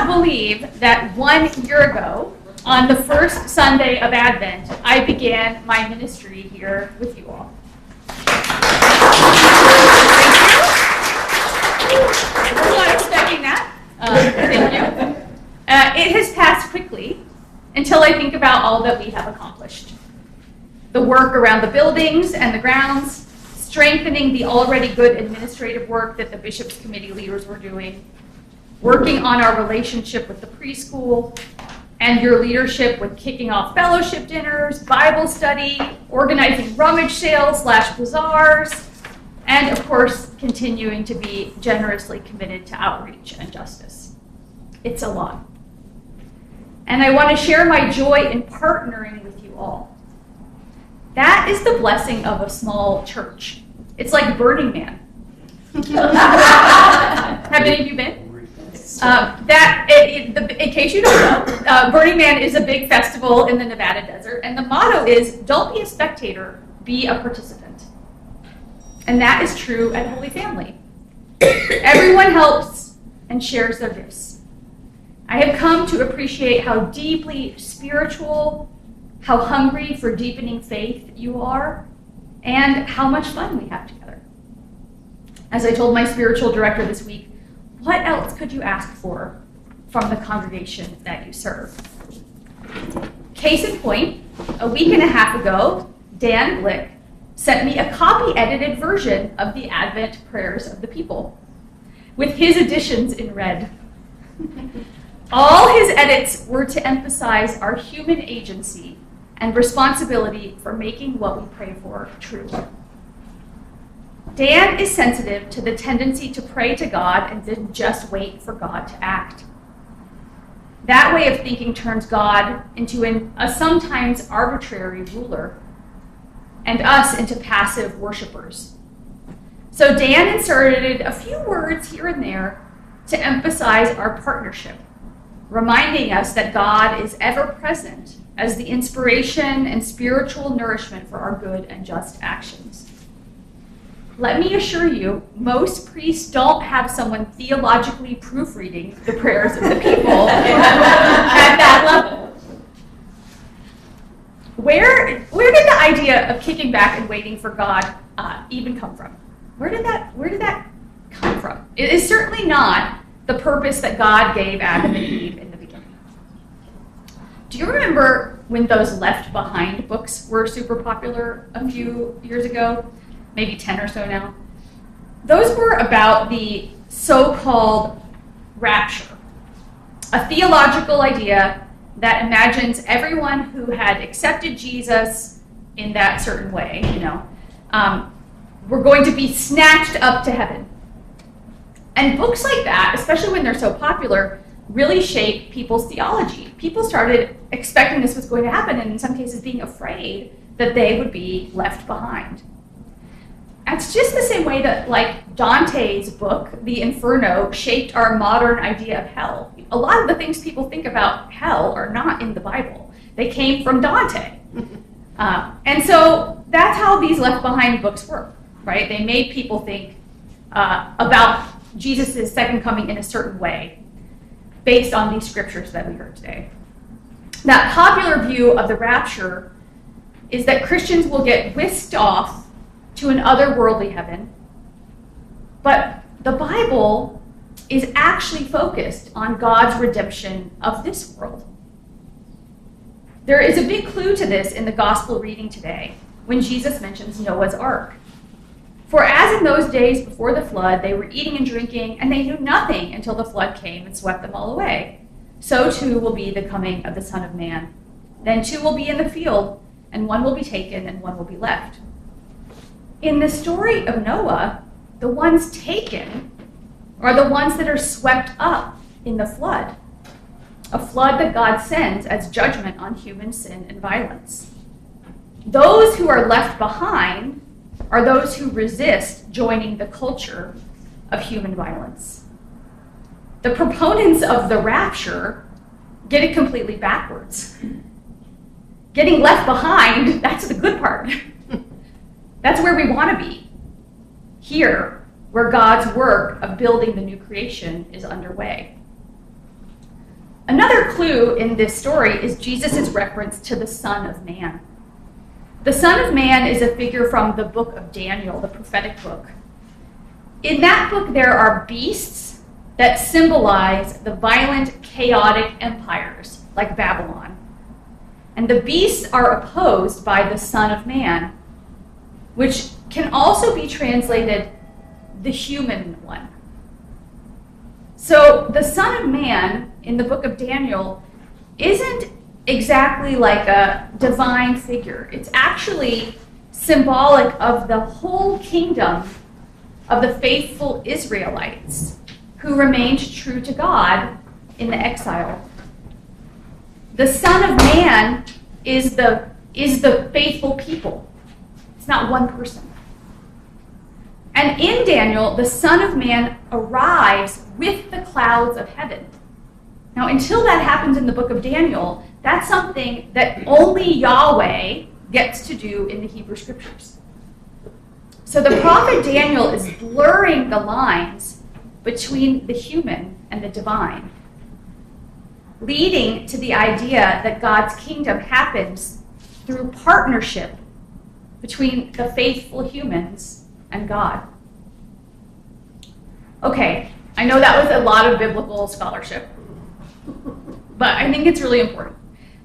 believe that 1 year ago, on the first Sunday of Advent, I began my ministry here with you all. I was not expecting that. Thank you. It has passed quickly until I think about all that we have accomplished. The work around the buildings and the grounds, strengthening the already good administrative work that the Bishop's Committee leaders were doing, working on our relationship with the preschool, and your leadership with kicking off fellowship dinners, Bible study, organizing rummage sales / bazaars, and of course, continuing to be generously committed to outreach and justice. It's a lot. And I want to share my joy in partnering with you all. That is the blessing of a small church. It's like Burning Man. Have any of you been? In case you don't know, Burning Man is a big festival in the Nevada desert, and the motto is, don't be a spectator, be a participant. And that is true at Holy Family. Everyone helps and shares their gifts. I have come to appreciate how deeply spiritual, how hungry for deepening faith you are, and how much fun we have together. As I told my spiritual director this week, what else could you ask for from the congregation that you serve? Case in point, a week and a half ago, Dan Blick sent me a copy-edited version of the Advent Prayers of the People, with his additions in red. All his edits were to emphasize our human agency and responsibility for making what we pray for true. Dan is sensitive to the tendency to pray to God and then just wait for God to act. That way of thinking turns God into a sometimes arbitrary ruler and us into passive worshipers. So Dan inserted a few words here and there to emphasize our partnership, reminding us that God is ever present as the inspiration and spiritual nourishment for our good and just actions. Let me assure you, most priests don't have someone theologically proofreading the prayers of the people at that level. Where did the idea of kicking back and waiting for God even come from? Where did that come from? It is certainly not the purpose that God gave Adam and Eve in the beginning. Do you remember when those Left Behind books were super popular a few years ago? Maybe 10 or so now. Those were about the so-called rapture, a theological idea that imagines everyone who had accepted Jesus in that certain way, were going to be snatched up to heaven. And books like that, especially when they're so popular, really shape people's theology. People started expecting this was going to happen, and in some cases being afraid that they would be left behind. It's just the same way that, like, Dante's book, The Inferno, shaped our modern idea of hell. A lot of the things people think about hell are not in the Bible. They came from Dante. And so that's how these Left Behind books work, right? They made people think about Jesus' second coming in a certain way based on these scriptures that we heard today. That popular view of the rapture is that Christians will get whisked off to an otherworldly heaven, but the Bible is actually focused on God's redemption of this world. There is a big clue to this in the gospel reading today when Jesus mentions Noah's Ark. For as in those days before the flood, they were eating and drinking, and they knew nothing until the flood came and swept them all away. So too will be the coming of the Son of Man. Then two will be in the field, and one will be taken and one will be left. In the story of Noah, the ones taken are the ones that are swept up in the flood, a flood that God sends as judgment on human sin and violence. Those who are left behind are those who resist joining the culture of human violence. The proponents of the rapture get it completely backwards. Getting left behind, that's the good part. That's where we want to be. Here, where God's work of building the new creation is underway. Another clue in this story is Jesus' reference to the Son of Man. The Son of Man is a figure from the book of Daniel, the prophetic book. In that book, there are beasts that symbolize the violent, chaotic empires like Babylon. And the beasts are opposed by the Son of Man, which can also be translated the human one. So the Son of Man in the book of Daniel isn't exactly like a divine figure. It's actually symbolic of the whole kingdom of the faithful Israelites who remained true to God in the exile. The Son of Man is the faithful people. It's not one person. And in Daniel, the Son of Man arrives with the clouds of heaven. Now, until that happens in the book of Daniel, that's something that only Yahweh gets to do in the Hebrew Scriptures. So the prophet Daniel is blurring the lines between the human and the divine, leading to the idea that God's kingdom happens through partnership between the faithful humans and God. Okay, I know that was a lot of biblical scholarship, but I think it's really important.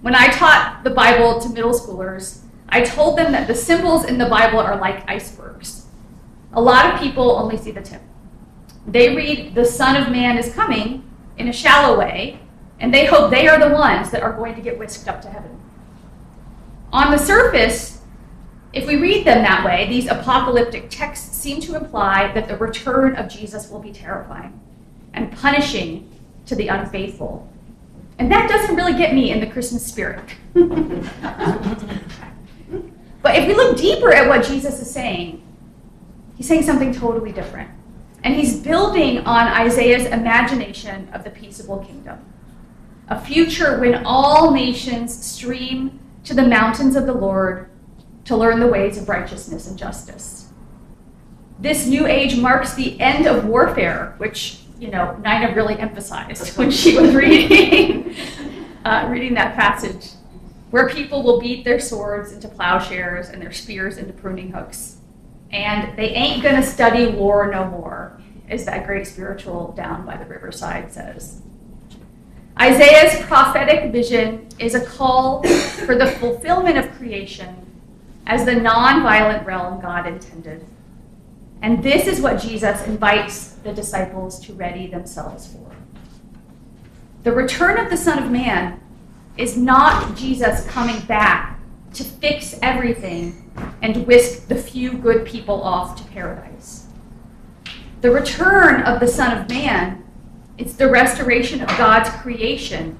When I taught the Bible to middle schoolers, I told them that the symbols in the Bible are like icebergs. A lot of people only see the tip. They read the Son of Man is coming in a shallow way, and they hope they are the ones that are going to get whisked up to heaven. On the surface, if we read them that way, these apocalyptic texts seem to imply that the return of Jesus will be terrifying and punishing to the unfaithful. And that doesn't really get me in the Christmas spirit. But if we look deeper at what Jesus is saying, he's saying something totally different. And he's building on Isaiah's imagination of the peaceable kingdom, a future when all nations stream to the mountains of the Lord to learn the ways of righteousness and justice. This new age marks the end of warfare, which, Nina really emphasized when she was reading that passage, where people will beat their swords into plowshares and their spears into pruning hooks. And they ain't going to study war no more, as that great spiritual down by the riverside says. Isaiah's prophetic vision is a call for the fulfillment of creation as the nonviolent realm God intended. And this is what Jesus invites the disciples to ready themselves for. The return of the Son of Man is not Jesus coming back to fix everything and whisk the few good people off to paradise. The return of the Son of Man is the restoration of God's creation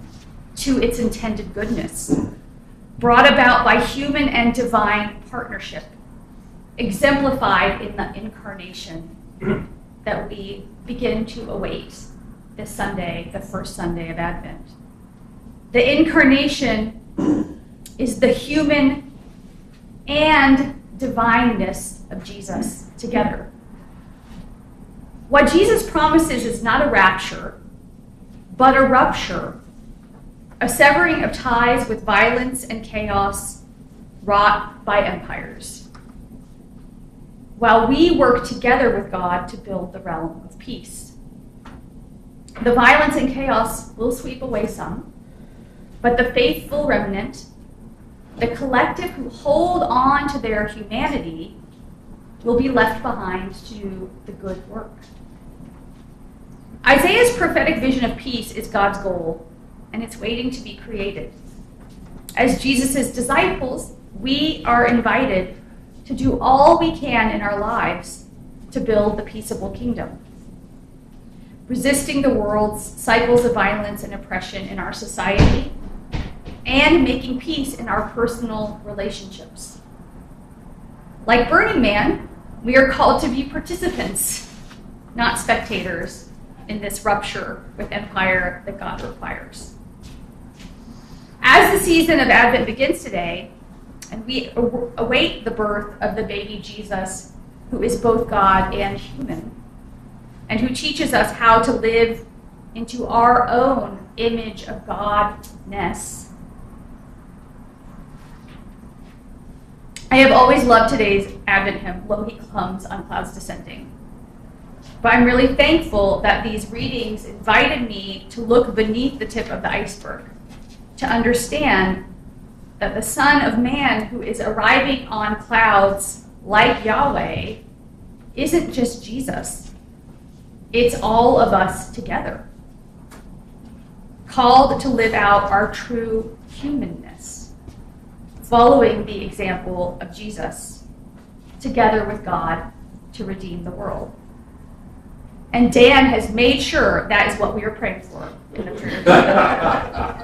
to its intended goodness, brought about by human and divine partnership, exemplified in the incarnation that we begin to await this Sunday, the first Sunday of Advent. The incarnation is the human and divineness of Jesus together. What Jesus promises is not a rapture, but a rupture, a severing of ties with violence and chaos wrought by empires, while we work together with God to build the realm of peace. The violence and chaos will sweep away some, but the faithful remnant, the collective who hold on to their humanity, will be left behind to do the good work. Isaiah's prophetic vision of peace is God's goal, and it's waiting to be created. As Jesus' disciples, we are invited to do all we can in our lives to build the peaceable kingdom, resisting the world's cycles of violence and oppression in our society, and making peace in our personal relationships. Like Burning Man, we are called to be participants, not spectators, in this rupture with empire that God requires. As the season of Advent begins today, and we await the birth of the baby Jesus, who is both God and human, and who teaches us how to live into our own image of Godness. I have always loved today's Advent hymn, Lo He Comes on Clouds Descending. But I'm really thankful that these readings invited me to look beneath the tip of the iceberg, to understand that the Son of Man who is arriving on clouds like Yahweh isn't just Jesus. It's all of us together, called to live out our true humanness, following the example of Jesus, together with God to redeem the world. And Dan has made sure that is what we are praying for in the prayer.